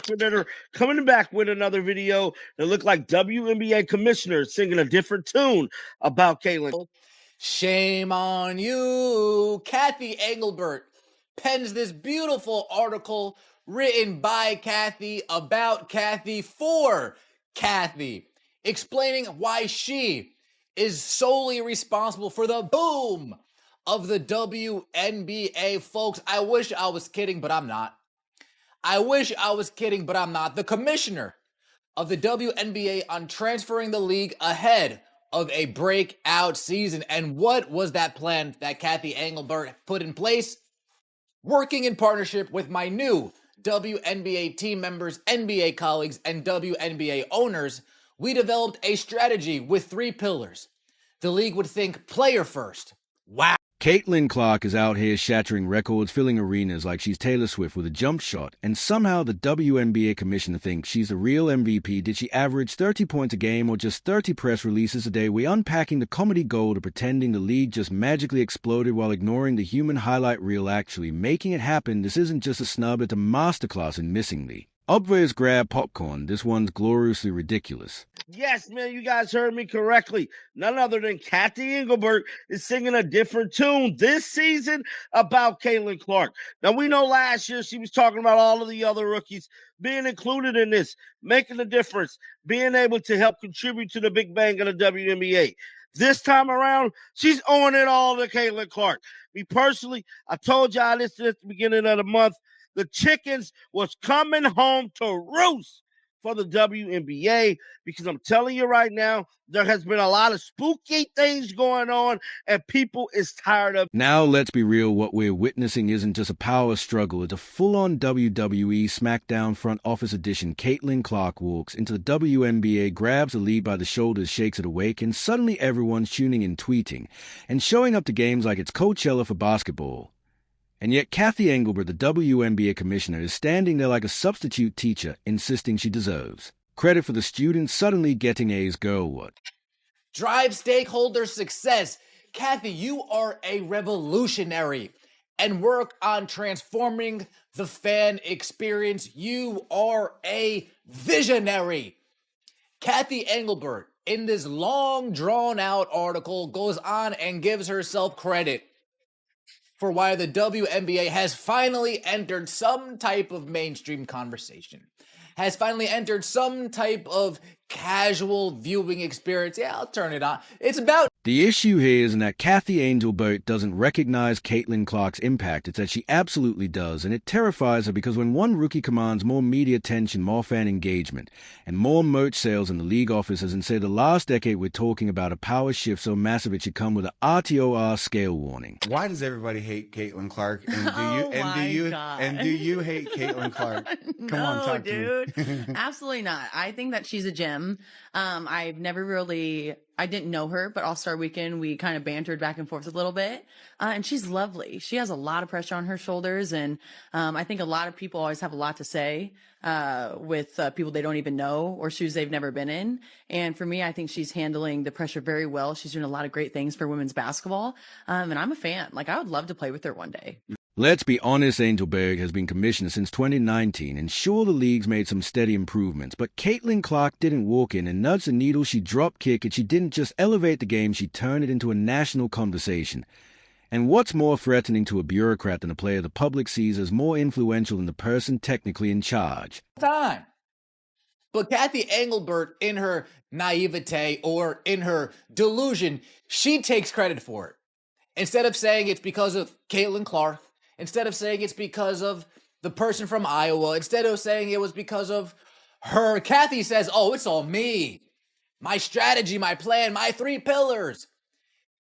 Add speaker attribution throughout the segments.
Speaker 1: Liquidator coming back with another video that looked like WNBA commissioners singing a different tune about Caitlin.
Speaker 2: Shame on you. Kathy Engelbert pens this beautiful article written by Kathy about Kathy for Kathy, explaining why she is solely responsible for the boom of the WNBA. Folks, I wish I was kidding, but I'm not. I wish I was kidding, but I'm not. The commissioner of the WNBA on transferring the league ahead of a breakout season. And what was that plan that Kathy Engelbert put in place? Working in partnership with my new WNBA team members, NBA colleagues, and WNBA owners, we developed a strategy with 3 pillars. The league would think player first. Wow.
Speaker 3: Caitlin Clark is out here shattering records, filling arenas like she's Taylor Swift with a jump shot, and somehow the WNBA commissioner thinks she's the real MVP. Did she average 30 points a game or just 30 press releases a day? We're unpacking the comedy gold of pretending the league just magically exploded while ignoring the human highlight reel actually making it happen. This isn't just a snub, it's a masterclass in missing the obvious. Grab popcorn. This one's gloriously ridiculous.
Speaker 1: Yes, man, you guys heard me correctly. None other than Kathy Engelbert is singing a different tune this season about Caitlin Clark. Now, we know last year she was talking about all of the other rookies being included in this, making a difference, being able to help contribute to the big bang of the WNBA. This time around, she's owing it all to Caitlin Clark. Me personally, I told y'all this at the beginning of the month. The chickens was coming home to roost for the WNBA, because I'm telling you right now, there has been a lot of spooky things going on, and people is tired of.
Speaker 3: Now, let's be real. What we're witnessing isn't just a power struggle. It's a full-on WWE SmackDown front office edition. Caitlin Clark walks into the WNBA, grabs a lead by the shoulders, shakes it awake, and suddenly everyone's tuning in, tweeting, and showing up to games like it's Coachella for basketball. And yet Kathy Engelbert, the WNBA commissioner, is standing there like a substitute teacher, insisting she deserves credit for the students suddenly getting A's. Girl, what?
Speaker 2: Drive stakeholder success. Kathy, you are a revolutionary and work on transforming the fan experience. You are a visionary. Kathy Engelbert, in this long, drawn-out article, goes on and gives herself credit for why the WNBA has finally entered some type of mainstream conversation, has finally entered some type of casual viewing experience. Yeah, I'll turn it on. It's about...
Speaker 3: The issue here isn't that Kathy Engelbert doesn't recognize Caitlin Clark's impact. It's that she absolutely does, and it terrifies her because when one rookie commands more media attention, more fan engagement, and more merch sales in the league offices, and say the last decade we're talking about a power shift so massive it should come with an RTOR scale warning.
Speaker 4: Why does everybody hate Caitlin Clark? And do you hate Caitlin Clark? Come on, talk
Speaker 5: dude.
Speaker 4: to me.
Speaker 5: Absolutely not. I think that she's a gem. I didn't know her, but All-Star Weekend, we kind of bantered back and forth a little bit. And she's lovely. She has a lot of pressure on her shoulders. And I think a lot of people always have a lot to say with people they don't even know or shoes they've never been in. And for me, I think she's handling the pressure very well. She's doing a lot of great things for women's basketball. And I'm a fan. Like, I would love to play with her one day.
Speaker 3: Let's be honest, Engelbert has been commissioner since 2019, and sure, the league's made some steady improvements, but Caitlin Clark didn't walk in and nudge the needle. She drop kick it. She didn't just elevate the game, she turned it into a national conversation. And what's more threatening to a bureaucrat than a player the public sees as more influential than the person technically in charge?
Speaker 2: Time. But Kathy Engelbert, in her naivete or in her delusion, she takes credit for it. Instead of saying it's because of Caitlin Clark, instead of saying it's because of the person from Iowa, instead of saying it was because of her, Kathy says, oh, it's all me. My strategy, my plan, my 3 pillars.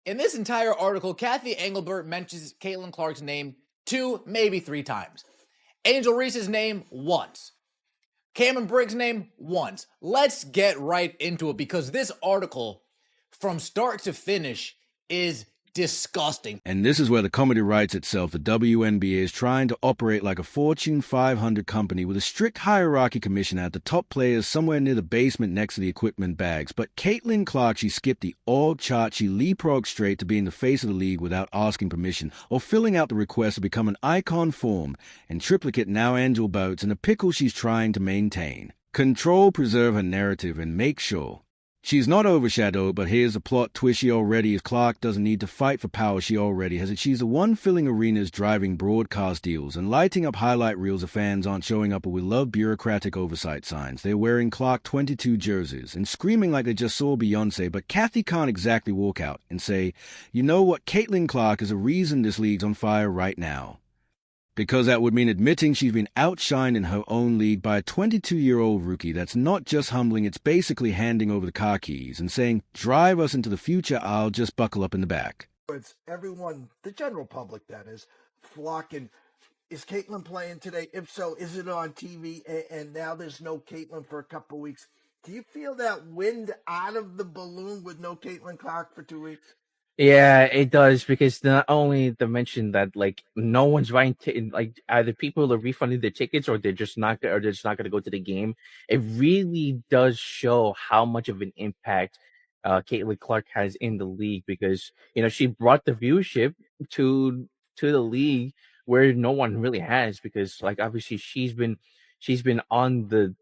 Speaker 2: In this entire article, Kathy Engelbert mentions Caitlin Clark's name 2, maybe 3 times. Angel Reese's name once. Cameron Briggs' name once. Let's get right into it, because this article, from start to finish, is disgusting.
Speaker 3: And this is where the comedy writes itself. The WNBA is trying to operate like a Fortune 500 company with a strict hierarchy commission at the top players somewhere near the basement next to the equipment bags. But Caitlin Clark, she skipped the org chart. She leapfrogged straight to being the face of the league without asking permission or filling out the request to become an icon form. And triplicate now Angel Boats in a pickle she's trying to maintain. Control, preserve her narrative, and make sure she's not overshadowed. But here's the plot twist she already is. Clark doesn't need to fight for power, she already has it. She's the one filling arenas, driving broadcast deals, and lighting up highlight reels of fans aren't showing up with love bureaucratic oversight signs. They're wearing Clark 22 jerseys and screaming like they just saw Beyonce. But Kathy can't exactly walk out and say, you know what, Caitlin Clark is a reason this league's on fire right now. Because that would mean admitting she's been outshined in her own league by a 22-year-old rookie. That's not just humbling, it's basically handing over the car keys and saying, drive us into the future, I'll just buckle up in the back.
Speaker 6: It's everyone, the general public that is, flocking. Is Caitlin playing today? If so, is it on TV? And now there's no Caitlin for a couple of weeks. Do you feel that wind out of the balloon with no Caitlin Clark for 2 weeks?
Speaker 7: Yeah, it does, because not only to mention that, like, no one's buying like, either people are refunding their tickets or they're just not going to go to the game. It really does show how much of an impact Caitlin Clark has in the league, because she brought the viewership to the league where no one really has, because, like, obviously she's been on the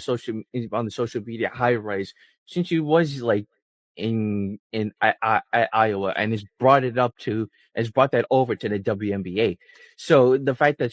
Speaker 7: social media high rise since she was, like, in Iowa, and has brought that over to the WNBA. So the fact that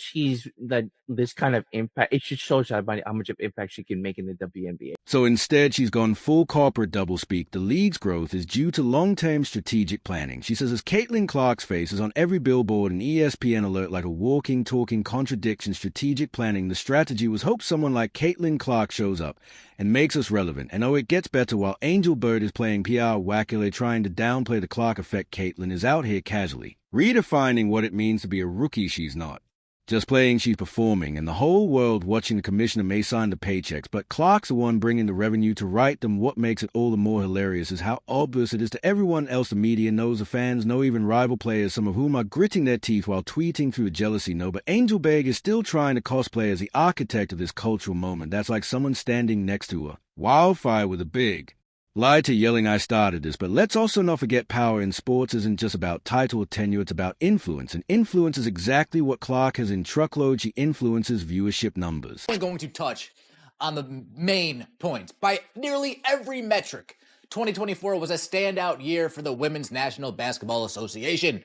Speaker 7: this kind of impact, it should show how much of impact she can make in the WNBA.
Speaker 3: So instead, she's gone full corporate doublespeak. The league's growth is due to long-term strategic planning. She says as Caitlin Clark's face is on every billboard and ESPN alert like a walking, talking contradiction. Strategic planning. The strategy was hope someone like Caitlin Clark shows up and makes us relevant. And it gets better. While Angel Bird is playing PR wackily, trying to downplay the Clark effect, Caitlin is out here casually, redefining what it means to be a rookie. She's not just playing, she's performing, and the whole world watching. The commissioner may sign the paychecks, but Clark's the one bringing the revenue to write them. What makes it all the more hilarious is how obvious it is to everyone else. The media knows, the fans know, even rival players, some of whom are gritting their teeth while tweeting through a jealousy no. But Angel Beg is still trying to cosplay as the architect of this cultural moment. That's like someone standing next to her. Wildfire with a big lie to yelling, I started this. But let's also not forget power in sports isn't just about title or tenure, it's about influence. And influence is exactly what Clark has in truckload. She influences viewership numbers.
Speaker 2: I'm going to touch on the main points. By nearly every metric, 2024 was a standout year for the Women's National Basketball Association.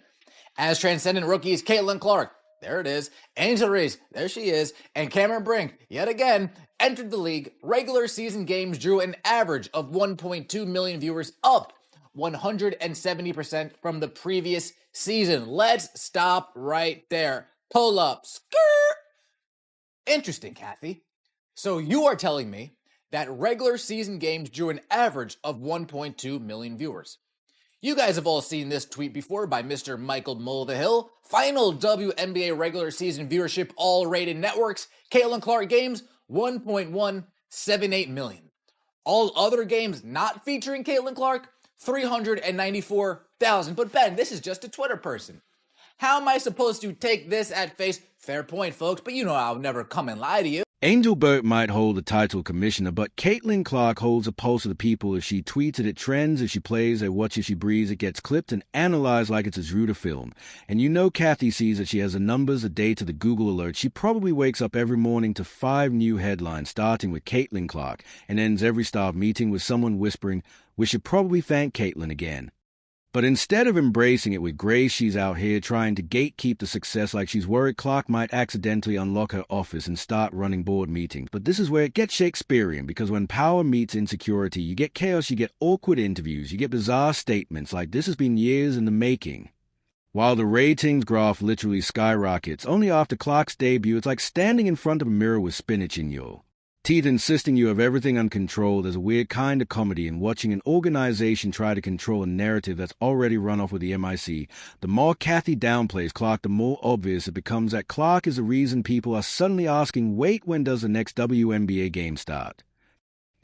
Speaker 2: As transcendent rookies, Caitlin Clark, there it is, Angel Reese, there she is, and Cameron Brink, yet again, entered the league. Regular season games drew an average of 1.2 million viewers, up 170% from the previous season. Let's stop right there. Pull up. Skirt. Interesting, Kathy. So you are telling me that regular season games drew an average of 1.2 million viewers. You guys have all seen this tweet before by Mr. Michael Mulvihill. Final WNBA regular season viewership, all rated networks. Caitlin Clark games, 1.178 million. All other games not featuring Caitlin Clark, 394,000. But Ben, this is just a Twitter person. How am I supposed to take this at face? Fair point, folks, but you know I'll never come and lie to you.
Speaker 3: Angel Burt might hold the title commissioner, but Caitlin Clark holds a pulse of the people. If she tweets it, it trends. If she plays, they watch. If she breathes, it gets clipped and analyzed like it's a Zruta film. And you know Kathy sees that she has the numbers a day to the Google alert. She probably wakes up every morning to 5 new headlines, starting with Caitlin Clark, and ends every staff meeting with someone whispering, we should probably thank Caitlin again. But instead of embracing it with grace, she's out here trying to gatekeep the success like she's worried Clark might accidentally unlock her office and start running board meetings. But this is where it gets Shakespearean, because when power meets insecurity, you get chaos, you get awkward interviews, you get bizarre statements like this has been years in the making. While the ratings graph literally skyrockets, only after Clark's debut, it's like standing in front of a mirror with spinach in your teeth insisting you have everything uncontrolled. There's a weird kind of comedy in watching an organization try to control a narrative that's already run off with the MIC. The more Kathy downplays Clark, the more obvious it becomes that Clark is the reason people are suddenly asking, wait, when does the next WNBA game start?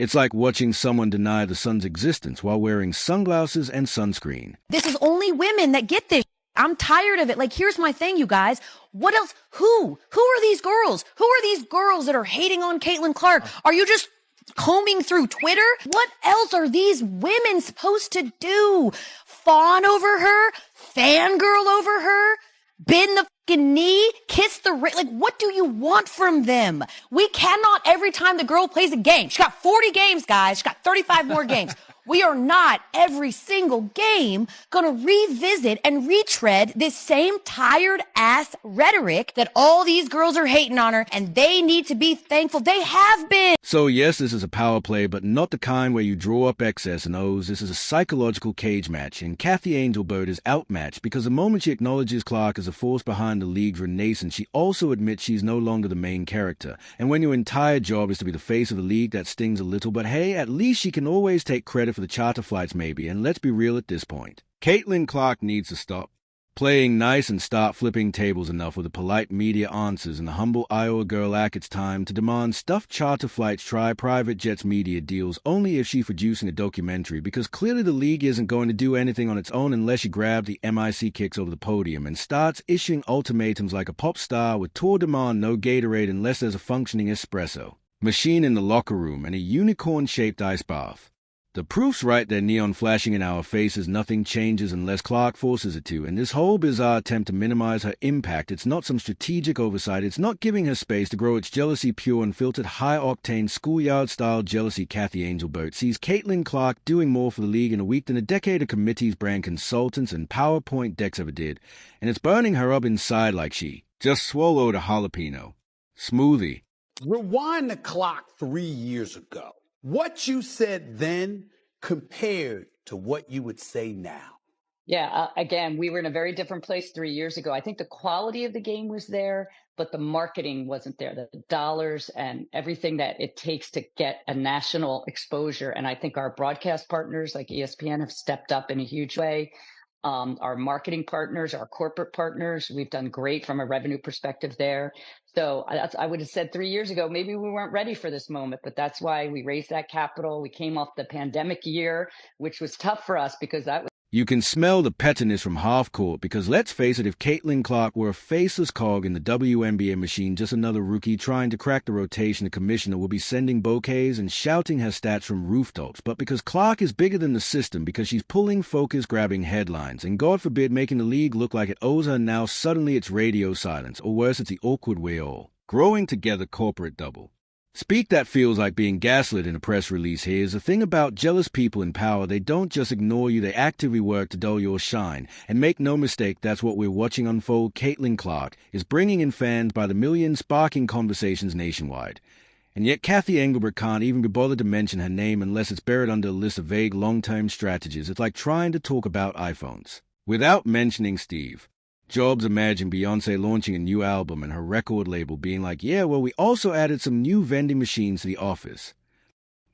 Speaker 3: It's like watching someone deny the sun's existence while wearing sunglasses and sunscreen.
Speaker 8: This is only women that get this. I'm tired of it. Like, here's my thing, you guys. What else? Who are these girls? Who are these girls that are hating on Caitlin Clark? Are you just combing through Twitter? What else are these women supposed to do? Fawn over her? Fangirl over her? Bend the fucking knee? Kiss the ring? Like, what do you want from them? We cannot, every time the girl plays a game, she got 40 games, guys. She got 35 more games. We are not every single game going to revisit and retread this same tired ass rhetoric that all these girls are hating on her, and they need to be thankful they have been.
Speaker 3: So yes, this is a power play, but not the kind where you draw up X's and O's. This is a psychological cage match, and Kathy Angelbert is outmatched because the moment she acknowledges Clark as a force behind the league's renaissance, she also admits she's no longer the main character. And when your entire job is to be the face of the league, that stings a little, but hey, at least she can always take credit for the charter flights maybe, and let's be real at this point. Caitlin Clark needs to stop playing nice and start flipping tables enough with the polite media answers and the humble Iowa girl act. It's time to demand stuffed charter flights, try private jets media deals only if she's producing a documentary, because clearly the league isn't going to do anything on its own unless she grabs the MIC kicks over the podium and starts issuing ultimatums like a pop star with tour demand no Gatorade unless there's a functioning espresso machine in the locker room and a unicorn-shaped ice bath. The proof's right there, neon flashing in our faces. Nothing changes unless Clark forces it to, and this whole bizarre attempt to minimize her impact, it's not some strategic oversight, it's not giving her space to grow its jealousy. Pure, unfiltered, high-octane, schoolyard-style jealousy. Kathy Angelbert sees Caitlin Clark doing more for the league in a week than a decade of committees, brand consultants, and PowerPoint decks ever did, and it's burning her up inside like she just swallowed a jalapeno smoothie.
Speaker 9: Rewind the clock 3 years ago. What you said then compared to what you would say now.
Speaker 10: Yeah, again, we were in a very different place 3 years ago. I think the quality of the game was there, but the marketing wasn't there. The dollars and everything that it takes to get a national exposure. And I think our broadcast partners like ESPN have stepped up in a huge way. Our marketing partners, our corporate partners, we've done great from a revenue perspective there. So I would have said 3 years ago, maybe we weren't ready for this moment, but that's why we raised that capital. We came off the pandemic year, which was tough for us because that was.
Speaker 3: You can smell the pettiness from half court because let's face it, if Caitlin Clark were a faceless cog in the WNBA machine, just another rookie trying to crack the rotation, the commissioner will be sending bouquets and shouting her stats from rooftops. But because Clark is bigger than the system, because she's pulling focus, grabbing headlines, and God forbid making the league look like it owes her now, suddenly it's radio silence, or worse, it's the awkward way all. Growing together corporate double. Speak that feels like being gaslit in a press release. Here's the thing about jealous people in power. They don't just ignore you, they actively work to dull your shine. And make no mistake, that's what we're watching unfold. Caitlin Clark is bringing in fans by the millions, sparking conversations nationwide. And yet Kathy Engelbert can't even be bothered to mention her name unless it's buried under a list of vague long-term strategies. It's like trying to talk about iPhones without mentioning Steve Jobs. Imagine Beyonce launching a new album and her record label being like, yeah, well, we also added some new vending machines to the office.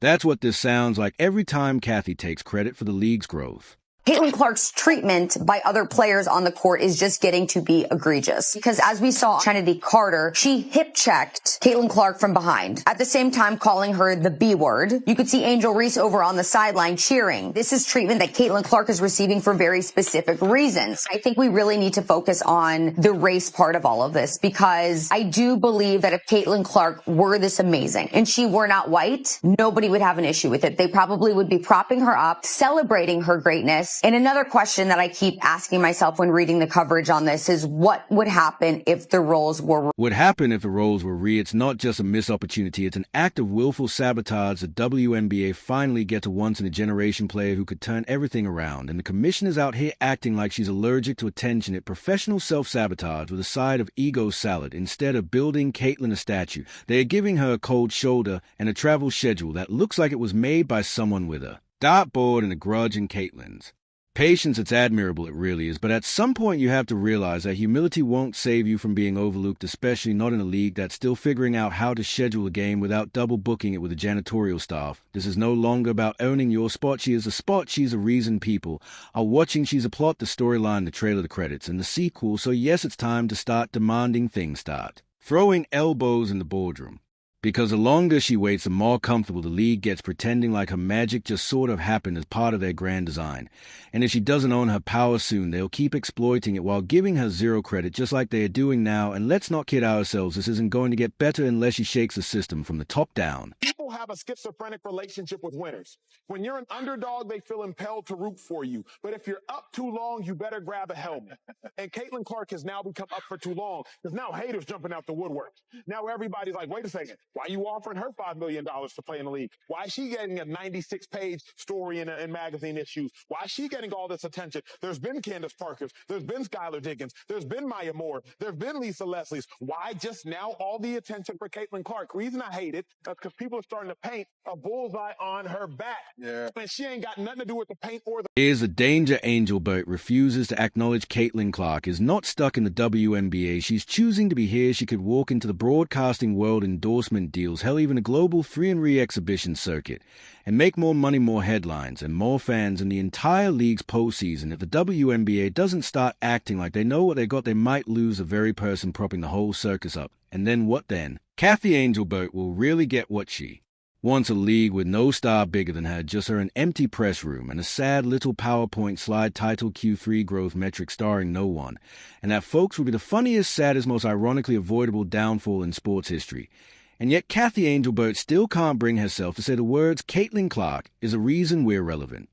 Speaker 3: That's what this sounds like every time Kathy takes credit for the league's growth.
Speaker 11: Caitlin Clark's treatment by other players on the court is just getting to be egregious. Because as we saw Trinity Carter, she hip-checked Caitlin Clark from behind. At the same time calling her the B word. You could see Angel Reese over on the sideline cheering. This is treatment that Caitlin Clark is receiving for very specific reasons. I think we really need to focus on the race part of all of this, because I do believe that if Caitlin Clark were this amazing and she were not white, nobody would have an issue with it. They probably would be propping her up, celebrating her greatness. And another question that I keep asking myself when reading the coverage on this is what would happen if the roles were...
Speaker 3: What happened if the roles were It's not just a missed opportunity, it's an act of willful sabotage. The WNBA finally gets a once-in-a-generation player who could turn everything around, and the commissioner's out here acting like she's allergic to attention. At professional self-sabotage with a side of ego salad. Instead of building Caitlin a statue, they are giving her a cold shoulder and a travel schedule that looks like it was made by someone with a dartboard and a grudge in Caitlin's patience. It's admirable, it really is, but at some point you have to realize that humility won't save you from being overlooked, especially not in a league that's still figuring out how to schedule a game without double booking it with a janitorial staff. This is no longer about owning your spot. She is a spot, she's a reason people are watching. She's a plot, the storyline, the trailer, the credits, and the sequel. So yes, it's time to start demanding things start throwing elbows in the boardroom. Because the longer she waits, the more comfortable the league gets, pretending like her magic just sort of happened as part of their grand design. And if she doesn't own her power soon, they'll keep exploiting it while giving her zero credit, just like they are doing now. And let's not kid ourselves, this isn't going to get better unless she shakes the system from the top down.
Speaker 12: People have a schizophrenic relationship with winners. When you're an underdog, they feel impelled to root for you. But if you're up too long, you better grab a helmet. And Caitlin Clark has now become up for too long, because now haters jumping out the woodwork. Now everybody's like, wait a second, why are you offering her $5 million to play in the league? Why is she getting a 96-page story in magazine issues? Why is she getting all this attention? There's been Candace Parkers. There's been Skylar Diggins. There's been Maya Moore. There's been Lisa Leslie's. Why just now all the attention for Caitlin Clark? Reason I hate it is because people are starting to paint a bullseye on her back. Yeah. And she ain't got nothing to do with the paint or the...
Speaker 3: Here's a danger. Angelbert refuses to acknowledge Caitlin Clark is not stuck in the WNBA. She's choosing to be here. She could walk into the broadcasting world, endorsement deals, hell, even a global free and re-exhibition circuit, and make more money, more headlines, and more fans in the entire league's postseason. If the WNBA doesn't start acting like they know what they got, they might lose the very person propping the whole circus up. And then what then? Kathy Angelbert will really get what she wants: a league with no star bigger than her, just her an empty press room and a sad little PowerPoint slide titled Q3 growth metric starring no one. And that, folks, will be the funniest, saddest, most ironically avoidable downfall in sports history. And yet Kathy Angelbert still can't bring herself to say the words Caitlin Clark is a reason we're relevant.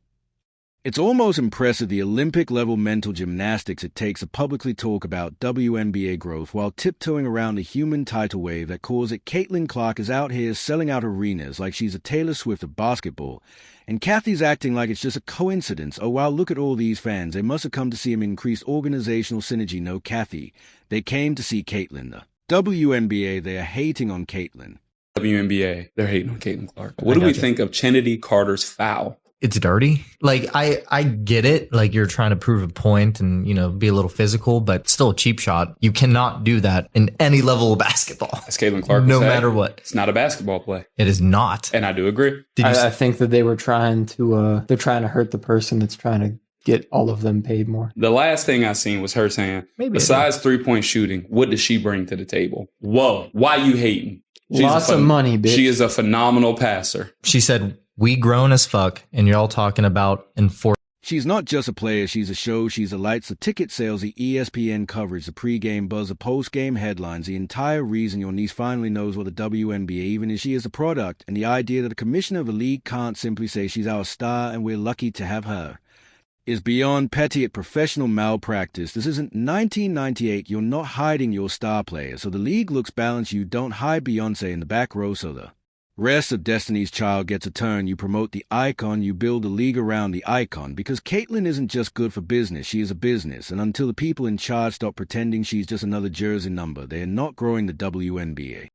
Speaker 3: It's almost impressive the Olympic-level mental gymnastics it takes to publicly talk about WNBA growth while tiptoeing around the human tidal wave that calls it. Caitlin Clark is out here selling out arenas like she's a Taylor Swift of basketball, and Kathy's acting like it's just a coincidence. Oh wow, look at all these fans. They must have come to see him increase organizational synergy. No, Kathy, they came to see Caitlin. The WNBA, they are hating on Caitlin.
Speaker 13: WNBA, they're hating on Caitlin Clark. What do we think of Kennedy Carter's foul?
Speaker 14: It's dirty. Like, I get it. Like, you're trying to prove a point and, you know, be a little physical, but still a cheap shot. You cannot do that in any level of basketball.
Speaker 13: As Caitlin Clark
Speaker 14: no
Speaker 13: would say,
Speaker 14: matter what.
Speaker 13: It's not a basketball play.
Speaker 14: It is not.
Speaker 13: And I do agree.
Speaker 15: I think that they were trying to, they're trying to hurt the person that's trying to get all of them paid more.
Speaker 13: The last thing I seen was her saying, besides three-point shooting, what does she bring to the table? Whoa, why you hating?
Speaker 15: Lots of money, bitch.
Speaker 13: She is a phenomenal passer.
Speaker 14: She said, we grown as fuck, and you're all talking about enforcement.
Speaker 3: She's not just a player, she's a show, she's the lights, the ticket sales, the ESPN coverage, the pre-game buzz, the post-game headlines, the entire reason your niece finally knows what the WNBA even is. She is a product, and the idea that the commissioner of the league can't simply say she's our star and we're lucky to have her is beyond petty at professional malpractice. This isn't 1998. You're not hiding your star player, so the league looks balanced. You don't hide Beyonce in the back row, so the rest of Destiny's Child gets a turn. You promote the icon, you build a league around the icon, because Caitlin isn't just good for business, she is a business, and until the people in charge stop pretending she's just another jersey number, they are not growing the WNBA.